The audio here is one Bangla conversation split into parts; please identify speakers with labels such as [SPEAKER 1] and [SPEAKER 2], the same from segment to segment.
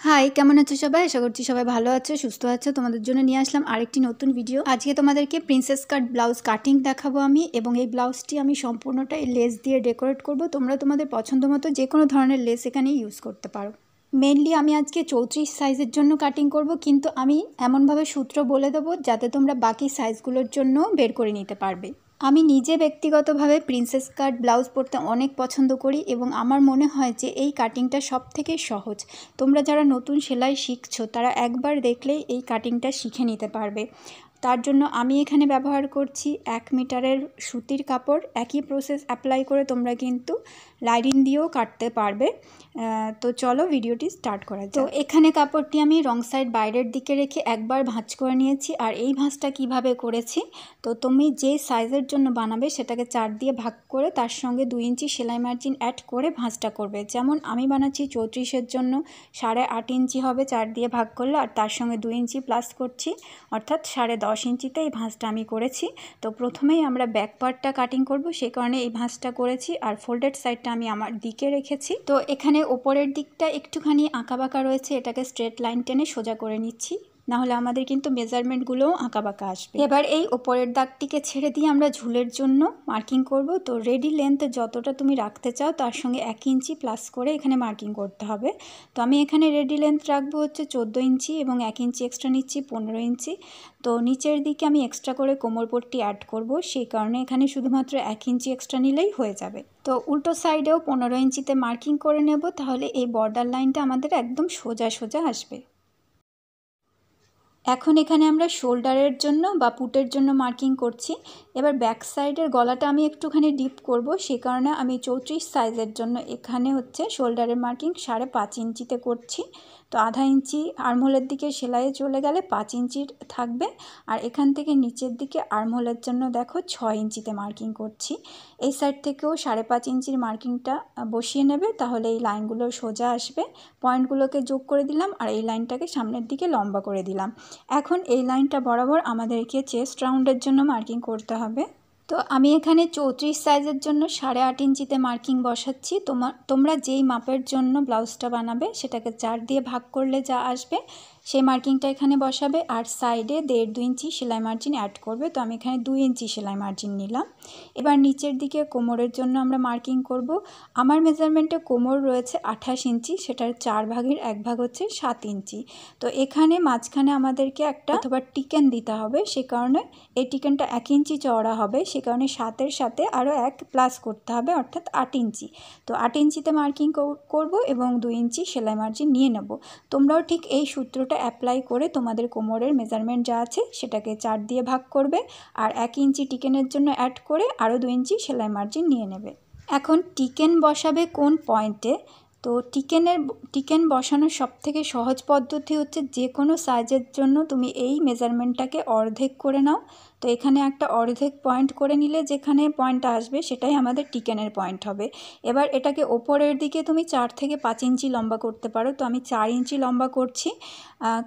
[SPEAKER 1] হাই, কেমন আছো সবাই? আশা করছি সবাই ভালো আছো, সুস্থ আছো। তোমাদের জন্য নিয়ে আসলাম আরেকটি নতুন ভিডিও। আজকে তোমাদেরকে প্রিন্সেস কাট ব্লাউজ কাটিং দেখাবো আমি, এবং এই ব্লাউজটি আমি সম্পূর্ণটাই লেস দিয়ে ডেকোরেট করব। তোমরা তোমাদের পছন্দ মতো যে কোনো ধরনের লেস এখানে ইউজ করতে পারো। মেনলি আমি আজকে 34 সাইজের জন্য কাটিং করব, কিন্তু আমি এমনভাবে সূত্র বলে দেবো যাতে তোমরা বাকি সাইজগুলোর জন্য বের করে নিতে পারবে। আমি নিজে ব্যক্তিগতভাবে প্রিন্সেস কাট ব্লাউজ পরতে অনেক পছন্দ করি, এবং আমার মনে হয় যে এই কাটিংটা সবথেকে সহজ। তোমরা যারা নতুন সেলাই শিখছো তারা একবার দেখলেই এই কাটিংটা শিখে নিতে পারবে। তার জন্য আমি এখানে ব্যবহার করছি 1 মিটারের সুতির কাপড়। একই প্রসেস অ্যাপ্লাই করে তোমরা কিন্তু লাইনিং দিয়েও কাটতে পারবে। তো চলো ভিডিওটি স্টার্ট করা যাক। তো এখানে কাপড়টি আমি রং সাইড বাইরের দিকে রেখে একবার ভাঁজ করে নিয়েছি। আর এই ভাঁজটা কিভাবে করেছি, তো তুমি যে সাইজের জন্য বানাবে সেটাকে 4 দিয়ে ভাগ করে তার সঙ্গে 2 ইঞ্চি সেলাই মার্জিন অ্যাড করে ভাঁজটা করবে। যেমন আমি বানাচ্ছি 34-এর জন্য 8.5 ইঞ্চি হবে 4 দিয়ে ভাগ করলে, আর তার সঙ্গে 2 ইঞ্চি প্লাস করছি, অর্থাৎ 10.5 ইঞ্চিতে এই ভাঁজটা আমি করেছি। তো প্রথমেই আমরা ব্যাক পার্টটা কাটিং করব, সেই কারণে এই ভাঁজটা করেছি। আর ফোল্ডেড সাইডটা আমি আমার দিকে রেখেছি। তো এখানে ওপরের দিকটা একটুখানি আঁকাবাঁকা রয়েছে, এটাকে স্ট্রেট লাইন টেনে সোজা করে নিচ্ছি, নাহলে আমাদের কিন্তু মেজারমেন্টগুলোও আঁকাবাঁকা আসবে। এবার এই ওপরের দাগটিকে ছেড়ে দিয়ে আমরা ঝুলের জন্য মার্কিং করব। তো রেডি লেন্থ যতটা তুমি রাখতে চাও তার সঙ্গে 1 ইঞ্চি প্লাস করে এখানে মার্কিং করতে হবে। তো আমি এখানে রেডি লেন্থ রাখবো হচ্ছে 14 ইঞ্চি এবং 1 ইঞ্চি এক্সট্রা নিচ্ছি 15 ইঞ্চি। তো নিচের দিকে আমি এক্সট্রা করে কোমরপট্টি অ্যাড করব, সেই কারণে এখানে শুধুমাত্র 1 ইঞ্চি এক্সট্রা নিলেই হয়ে যাবে। তো উল্টো সাইডেও 15 ইঞ্চিতে মার্কিং করে নেব, তাহলে এই বর্ডার লাইনটা আমাদের একদম সোজা সোজা আসবে। এখন এখানে আমরা শোল্ডারের জন্য বা পুটের জন্য মার্কিং করছি। এবার ব্যাক সাইডের গলাটা আমি একটুখানি ডিপ করব, সেই কারণে আমি 34 সাইজের জন্য এখানে হচ্ছে শোল্ডারের মার্কিং 5.5 ইঞ্চিতে করছি। তো আধা ইঞ্চি আর্মহোলের দিকে সেলাইয়ে চলে গেলে 5 ইঞ্চির থাকবে, আর এখান থেকে নিচের দিকে আর্মহোলের জন্য দেখো 6 ইঞ্চিতে মার্কিং করছি। এই সাইড থেকেও 5.5 ইঞ্চির মার্কিংটা বসিয়ে নেবে, তাহলে এই লাইনগুলো সোজা আসবে। পয়েন্টগুলোকে যোগ করে দিলাম, আর এই লাইনটাকে সামনের দিকে লম্বা করে দিলাম। এখন এই লাইনটা বরাবর আমাদেরকে চেস্ট রাউন্ডের জন্য মার্কিং করতে হবে। তো আমি এখানে 34 সাইজের জন্য 8.5 ইঞ্চিতে মার্কিং বসাচ্ছি। তোমরা যেই মাপের জন্য ব্লাউজটা বানাবে সেটাকে 4 দিয়ে ভাগ করলে যা আসবে সেই মার্কিংটা এখানে বসাবে, আর সাইডে 1.5-2 ইঞ্চি সেলাই মার্জিন অ্যাড করবে। তো আমি এখানে 2 ইঞ্চি সেলাই মার্জিন নিলাম। এবার নিচের দিকে কোমরের জন্য আমরা মার্কিং করব। আমার মেজারমেন্টে কোমর রয়েছে 28 ইঞ্চি, সেটার 4 ভাগের 1 ভাগ হচ্ছে 7 ইঞ্চি। তো এখানে মাঝখানে আমাদেরকে একটা অথবা টিকেন দিতে হবে, সেই কারণে এই টিকেনটা 1 ইঞ্চি চওড়া হবে, সেই কারণে 7-এর সাথে আরও 1 প্লাস করতে হবে, অর্থাৎ 8 ইঞ্চি। তো 8 ইঞ্চিতে মার্কিং করব এবং 2 ইঞ্চি সেলাই মার্জিন নিয়ে নেব। তোমরাও ঠিক এই সূত্রটা অ্যাপ্লাই করে তোমাদের কোমরের মেজারমেন্ট যা আছে সেটাকে 4 দিয়ে ভাগ করবে, আর 1 ইঞ্চি টিকেনের জন্য অ্যাড করে আরও 2 ইঞ্চি সেলাই মার্জিন নিয়ে নেবে। এখন টিকেন বসাবে কোন পয়েন্টে? তো টিকেন বসানোর সবথেকে সহজ পদ্ধতি হচ্ছে যে কোনো সাইজের জন্য তুমি এই মেজারমেন্টটাকে অর্ধেক করে নাও। তো এখানে একটা অর্ধেক পয়েন্ট করে নিলে যেখানে পয়েন্টটা আসবে সেটাই আমাদের টিকেনের পয়েন্ট হবে। এবার এটাকে ওপরের দিকে তুমি 4 থেকে 5 ইঞ্চি লম্বা করতে পারো। তো আমি 4 ইঞ্চি লম্বা করছি,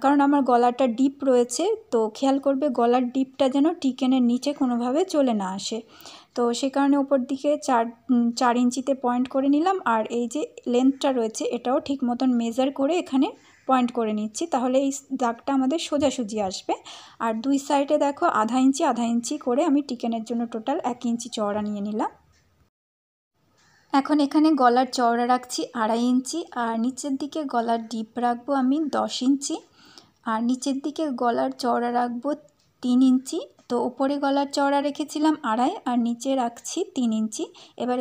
[SPEAKER 1] কারণ আমার গলাটা ডিপ রয়েছে। তো খেয়াল করবে গলার ডিপটা যেন টিকেনের নিচে কোনোভাবে চলে না আসে। তো সেই কারণে ওপর দিকে 4 ইঞ্চিতে পয়েন্ট করে নিলাম, আর এই যে লেন্থটা রয়েছে এটাও ঠিক মতন মেজার করে এখানে পয়েন্ট করে নিচ্ছি, তাহলে এই দাগটা আমাদের সোজাসুজি আসবে। আর দুই সাইডে দেখো আধা ইঞ্চি করে আমি টিকেনের জন্য টোটাল 1 ইঞ্চি চওড়া নিয়ে নিলাম। এখন এখানে গলার চওড়া রাখছি 2.5 ইঞ্চি, আর নিচের দিকে গলার ডিপ রাখবো আমি 10 ইঞ্চি, আর নিচের দিকে গলার চওড়া রাখবো 3 ইঞ্চি। তো উপরে গলার চওড়া রেখেছিলাম 2.5, আর নিচে রাখছি 3 ইঞ্চি। এবার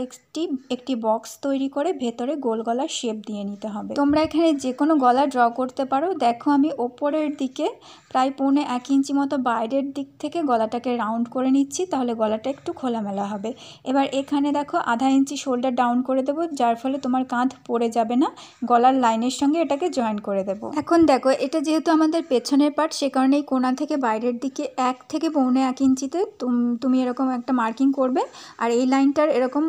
[SPEAKER 1] একটি বক্স তৈরি করে ভেতরে গোল গলার শেপ দিয়ে নিতে হবে। তোমরা এখানে যে কোনো গলা ড্র করতে পারো। দেখো আমি ওপরের দিকে প্রায় 1.25 ইঞ্চি মতো বাইরের দিক থেকে গলাটাকে রাউন্ড করে নিচ্ছি, তাহলে গলাটা একটু খোলামেলা হবে। এবার এখানে দেখো আধা ইঞ্চি শোল্ডার ডাউন করে দেবো, যার ফলে তোমার কাঁধ পড়ে যাবে না, গলার লাইনের সঙ্গে এটাকে জয়েন করে দেবো। এখন দেখো এটা যেহেতু আমাদের পেছনের পার্ট, সে কারণে এই কোণা থেকে বাইরের দিকে 1 থেকে 1.25 ইঞ্চিতে তুমি এরকম একটা মার্কিং করবে, আর এই লাইনটার এরকম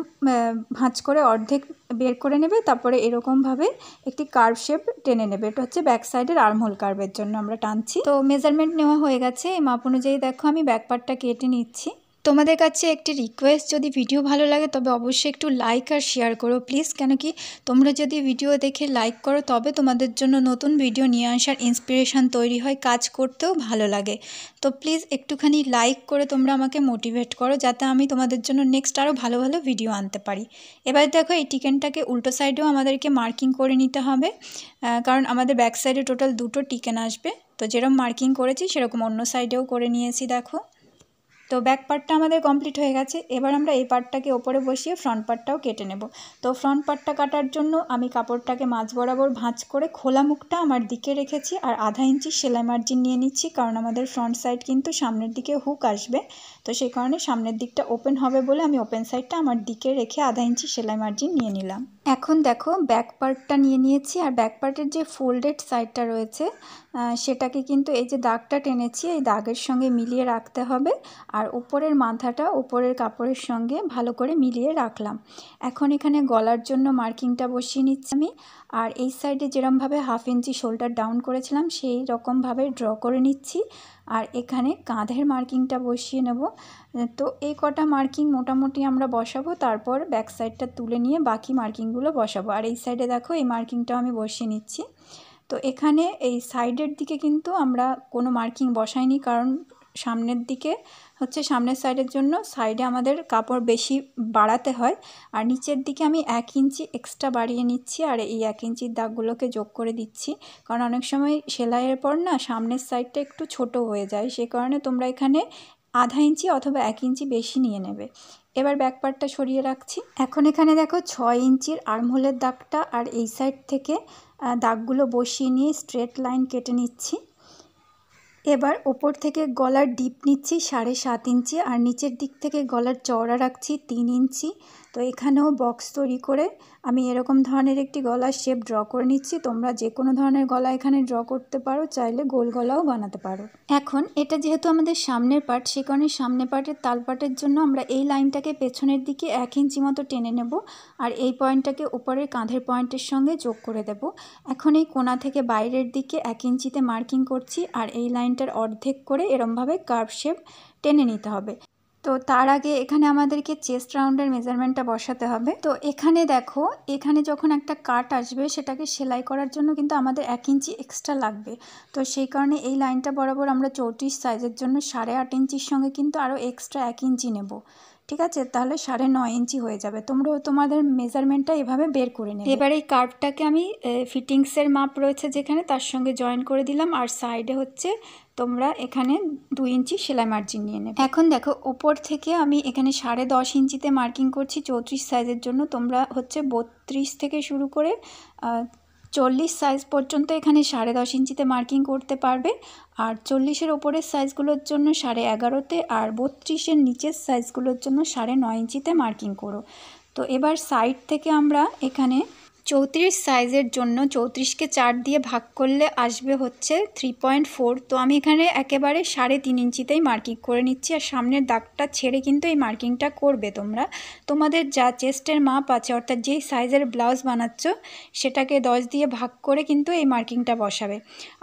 [SPEAKER 1] ভাঁজ করে অর্ধেক বের করে নেবে, তারপরে এরকমভাবে একটি কার্ভ শেপ টেনে নেবে। এটা হচ্ছে ব্যাক সাইডের আর্মহোল কার্ভের জন্য আমরা টানছি। তো মেজারমেন্ট নেওয়া হয়ে গেছে, এই মাপ অনুযায়ী দেখো আমি ব্যাক পার্টটা কেটে নিচ্ছি। তোমাদের কাছে একটি রিকোয়েস্ট, যদি ভিডিও ভালো লাগে তবে অবশ্যই একটু লাইক আর শেয়ার করো প্লিজ। কেন কি তোমরা যদি ভিডিও দেখে লাইক করো তবে তোমাদের জন্য নতুন ভিডিও নিয়ে আসার ইন্সপিরেশান তৈরি হয়, কাজ করতেও ভালো লাগে। তো প্লিজ একটুখানি লাইক করে তোমরা আমাকে মোটিভেট করো যাতে আমি তোমাদের জন্য নেক্সট আরও ভালো ভালো ভিডিও আনতে পারি। এবার দেখো এই টিকেনটাকে উল্টো সাইডেও আমাদেরকে মার্কিং করে নিতে হবে, কারণ আমাদের ব্যাক সাইডে টোটাল 2টো টিকেন আসবে। তো যেরকম মার্কিং করেছি সেরকম অন্য সাইডেও করে নিয়েছি দেখো। তো ব্যাক পার্টটা আমাদের কমপ্লিট হয়ে গেছে। এবার আমরা এই পার্টটাকে ওপরে বসিয়ে ফ্রন্ট পার্টটাও কেটে নেব। তো ফ্রন্ট পার্টটা কাটার জন্য আমি কাপড়টাকে মাঝ বরাবর ভাঁজ করে খোলা মুখটা আমার দিকে রেখেছি আর 1/2 ইঞ্চি সেলাই মার্জিন নিয়ে নিচ্ছি, কারণ আমাদের ফ্রন্ট সাইড কিন্তু সামনের দিকে হুক আসবে। তো সেই কারণে সামনের দিকটা ওপেন হবে বলে আমি ওপেন সাইডটা আমার দিকে রেখে 1/2 ইঞ্চি সেলাই মার্জিন নিয়ে নিলাম। এখন দেখো ব্যাক পার্টটা নিয়ে নিয়েছি, আর ব্যাক পার্টের যে ফোল্ডেড সাইডটা রয়েছে সেটাকে কিন্তু এই যে দাগটা টেনেছি এই দাগের সঙ্গে মিলিয়ে রাখতে হবে, আর উপরের মাথাটা উপরের কাপড়ের সঙ্গে ভালো করে মিলিয়ে রাখলাম। এখন এখানে গলার জন্য মার্কিংটা বসিয়ে নিচ্ছি আমি, আর এই সাইডে যেরকমভাবে 1/2 ইঞ্চি শোল্ডার ডাউন করেছিলাম সেই রকমভাবে ড্র করে নিচ্ছি, আর এখানে কাঁধের মার্কিংটা বসিয়ে নেব। তো এই কটা মার্কিং মোটামুটি আমরা বসাবো, তারপর ব্যাক সাইডটা তুলে নিয়ে বাকি মার্কিংগুলো বসাবো। আর এই সাইডে দেখো এই মার্কিংটাও আমি বসিয়ে নিচ্ছি। তো এখানে এই সাইডের দিকে কিন্তু আমরা কোনো মার্কিং বসাইনি, কারণ সামনের দিকে হচ্ছে সামনের সাইডের জন্য সাইডে আমাদের কাপড় বেশি বাড়াতে হয়, আর নিচের দিকে আমি 1 ইঞ্চি এক্সট্রা বাড়িয়ে নিচ্ছি আর এই 1 ইঞ্চির দাগগুলোকে যোগ করে দিচ্ছি, কারণ অনেক সময় সেলাইয়ের পর না সামনের সাইডটা একটু ছোট হয়ে যায়, সে কারণে তোমরা এখানে 1/2 ইঞ্চি অথবা 1 ইঞ্চি বেশি নিয়ে নেবে। এবার ব্যাক পার্টটা সরিয়ে রাখছি। এখন এখানে দেখো 6 ইঞ্চির আর্মহোলের দাগটা আর এই সাইড থেকে দাগগুলো বসিয়ে নিয়ে স্ট্রেট লাইন কেটে নিচ্ছি। এবার ওপর থেকে গলার ডিপ নিচ্ছি 7.5 ইঞ্চি, আর নিচের দিক থেকে গলার চওড়া রাখছি 3 ইঞ্চি। তো এখানেও বক্স তৈরি করে আমি এরকম ধরনের একটি গলার শেপ ড্র করে নিচ্ছি। তোমরা যে কোনো ধরনের গলা এখানে ড্র করতে পারো, চাইলে গোল গলাও বানাতে পারো। এখন এটা যেহেতু আমাদের সামনের পার্ট, সে কারণে সামনের পার্টের তালপাটের জন্য আমরা এই লাইনটাকে পেছনের দিকে 1 ইঞ্চি মতো টেনে নেব, আর এই পয়েন্টটাকে উপরের কাঁধের পয়েন্টের সঙ্গে যোগ করে দেব। এখন এই কোণা থেকে বাইরের দিকে 1 ইঞ্চিতে মার্কিং করছি, আর এই লাইনটার অর্ধেক করে এরমভাবে কার্ভ শেপ টেনে নিতে হবে। তো তার আগে এখানে আমাদেরকে চেস্ট রাউন্ডের মেজারমেন্টটা বসাতে হবে। তো এখানে দেখো, এখানে যখন একটা কাট আসবে সেটাকে সেলাই করার জন্য কিন্তু আমাদের 1 ইঞ্চি এক্সট্রা লাগবে। তো সেই কারণে এই লাইনটা বরাবর আমরা 34 সাইজের জন্য 8.5 ইঞ্চির সঙ্গে কিন্তু আরও এক্সট্রা 1 ইঞ্চি নেব। ঠিক আছে, তাহলে 9.5 ইঞ্চি হয়ে যাবে। তোমরাও তোমাদের মেজারমেন্টটা এভাবে বের করে নেবে। এবার এই কার্ভটাকে আমি ফিটিংসের মাপ রয়েছে যেখানে তার সঙ্গে জয়েন করে দিলাম, আর সাইডে হচ্ছে তোমরা এখানে 2 ইঞ্চি সেলাই মার্জিন নিয়ে নেবে। এখন দেখো ওপর থেকে আমি এখানে 10.5 ইঞ্চিতে মার্কিং করছি 34 সাইজের জন্য। তোমরা হচ্ছে 32 থেকে শুরু করে 40 সাইজ পর্যন্ত এখানে 10.5 ইঞ্চিতে মার্কিং করতে পারবে, আর 40-এর ওপরের সাইজগুলোর জন্য 11.5-তে, আর 32-এর নিচের সাইজগুলোর জন্য 9.5 ইঞ্চিতে মার্কিং করো। তো এবার সাইড থেকে আমরা এখানে 34 সাইজের জন্য 34কে 4 দিয়ে ভাগ করলে আসবে হচ্ছে 3.4। তো আমি এখানে একেবারে 3.5 ইঞ্চিতেই মার্কিং করে নিচ্ছি, আর সামনের দাগটা ছেড়ে কিন্তু এই মার্কিংটা করবে তোমরা। তোমাদের যা চেস্টের মাপ আছে, অর্থাৎ যেই সাইজের ব্লাউজ বানাচ্ছ সেটাকে 10 দিয়ে ভাগ করে কিন্তু এই মার্কিংটা বসাবে,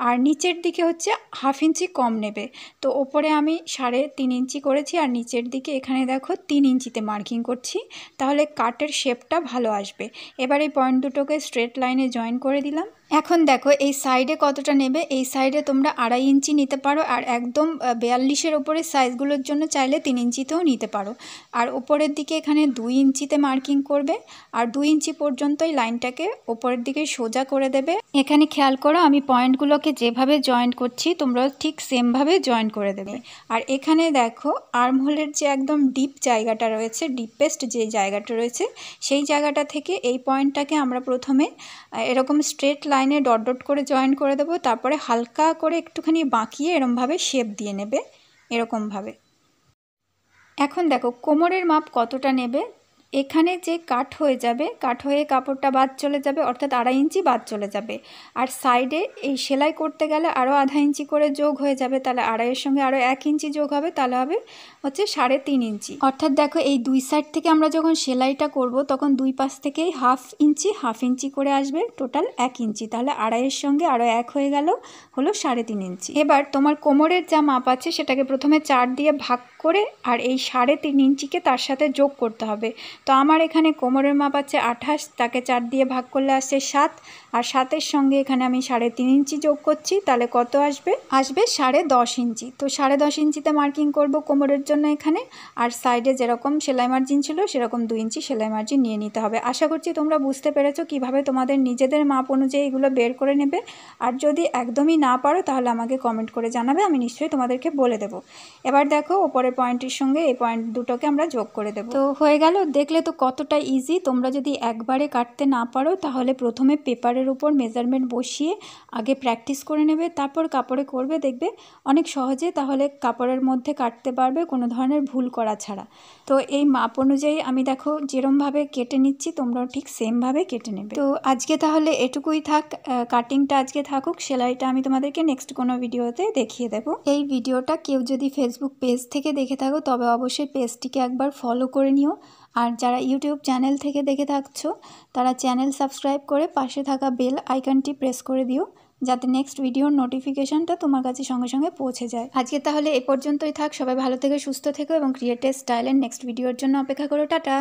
[SPEAKER 1] আর নিচের দিকে হচ্ছে 1/2 ইঞ্চি কম নেবে। তো ওপরে আমি 3.5 ইঞ্চি করেছি, আর নিচের দিকে এখানে দেখো 3 ইঞ্চিতে মার্কিং করছি, তাহলে কাটের শেপটা ভালো আসবে। এবার এই পয়েন্ট দুটোকে স্ট্রেট লাইনে জয়েন করে দিলাম। এখন দেখো এই সাইডে কতটা নেবে, এই সাইডে তোমরা 2.5 ইঞ্চি নিতে পারো, আর একদম 42-এর ওপরের সাইজগুলোর জন্য চাইলে 3 ইঞ্চিতেও নিতে পারো। আর ওপরের দিকে এখানে 2 ইঞ্চিতে মার্কিং করবে, আর 2 ইঞ্চি পর্যন্ত এই লাইনটাকে ওপরের দিকে সোজা করে দেবে। এখানে খেয়াল করো আমি পয়েন্টগুলোকে যেভাবে জয়েন করছি তোমরা ঠিক সেমভাবে জয়েন করে দেবে। আর এখানে দেখো আর্মহোলের যে একদম ডিপ জায়গাটা রয়েছে, ডিপেস্ট যে জায়গাটা রয়েছে, সেই জায়গাটা থেকে এই পয়েন্টটাকে আমরা প্রথমে এরকম স্ট্রেট লাইনে ডট ডট করে জয়েন করে দেবো, তারপরে হালকা করে একটুখানি বাঁকিয়ে এরমভাবে শেপ দিয়ে নেবে এরকমভাবে। এখন দেখো কোমরের মাপ কতটা নেবে এখানে যে কাট হয়ে যাবে, কাট হয়ে কাপড়টা বাদ চলে যাবে, অর্থাৎ 2.5 ইঞ্চি বাদ চলে যাবে। আর সাইডে এই সেলাই করতে গেলে আরও 1/2 ইঞ্চি করে যোগ হয়ে যাবে, তাহলে 2.5-এর সঙ্গে আরও 1 ইঞ্চি যোগ হবে, তাহলে হবে হচ্ছে 3.5 ইঞ্চি। অর্থাৎ দেখো এই দুই সাইড থেকে আমরা যখন সেলাইটা করব তখন দুই পাশ থেকেই 1/2 ইঞ্চি করে আসবে, টোটাল 1 ইঞ্চি। তাহলে 2.5-এর সঙ্গে আরও 1 হয়ে গেল, হলো 3.5 ইঞ্চি। এবার তোমার কোমরের যা মাপ আছে সেটাকে প্রথমে 4 দিয়ে ভাগ করে আর এই 3.5 ইঞ্চিকে তার সাথে যোগ করতে হবে। তো আমার এখানে কোমরের মাপ আছে 28, তাকে 4 দিয়ে ভাগ করলে আসছে 7, আর 7-এর সঙ্গে এখানে আমি 3.5 ইঞ্চি যোগ করছি, তাহলে কত আসবে? আসবে 10.5 ইঞ্চি। তো 10.5 ইঞ্চিতে মার্কিং করব কোমরের জন্য এখানে, আর সাইডে যেরকম সেলাই মার্জিন ছিল সেরকম 2 ইঞ্চি সেলাই মার্জিন নিয়ে নিতে হবে। আশা করছি তোমরা বুঝতে পেরেছো কিভাবে তোমাদের নিজেদের মাপ অনুযায়ী এগুলো বের করে নেবে। আর যদি একদমই না পারো তাহলে আমাকে কমেন্ট করে জানাবে, আমি নিশ্চয়ই তোমাদেরকে বলে দেবো। এবার দেখো ওপরের পয়েন্টের সঙ্গে এই পয়েন্ট দুটোকে আমরা যোগ করে দেবো। তো হয়ে গেল, দেখলে তো কতটা ইজি। তোমরা যদি একবারে কাটতে না পারো তাহলে প্রথমে পেপারের উপর মেজারমেন্ট বসিয়ে আগে প্র্যাকটিস করে নেবে, তারপর কাপড়ে করবে, দেখবে অনেক সহজে তাহলে কাপড়ের মধ্যে কাটতে পারবে কোনো ধরনের ভুল করা ছাড়া। তো এই মাপ অনুযায়ী আমি দেখো যেরমভাবে কেটে নিচ্ছি তোমরাও ঠিক সেমভাবে কেটে নেবে। তো আজকে তাহলে এটুকুই থাক, কাটিংটা আজকে থাকুক, সেলাইটা আমি তোমাদেরকে নেক্সট কোনো ভিডিওতে দেখিয়ে দেবো। এই ভিডিওটা কেউ যদি ফেসবুক পেজ থেকে দেখে থাকো তবে অবশ্যই পেজটিকে একবার ফলো করে নিও, আর যারা ইউটিউব চ্যানেল থেকে দেখে থাকছো তারা চ্যানেল সাবস্ক্রাইব করে পাশে থাকা বেল আইকনটি প্রেস করে দিও, যাতে নেক্সট ভিডিওর নোটিফিকেশনটা তোমার কাছে সঙ্গে সঙ্গে পৌঁছে যায়। আজকে তাহলে এ পর্যন্তই থাক, সবাই ভালো থেকে সুস্থ থেকো এবং ক্রিয়েটিভ স্টাইলের নেক্সট ভিডিওর জন্য অপেক্ষা করো। টাটা।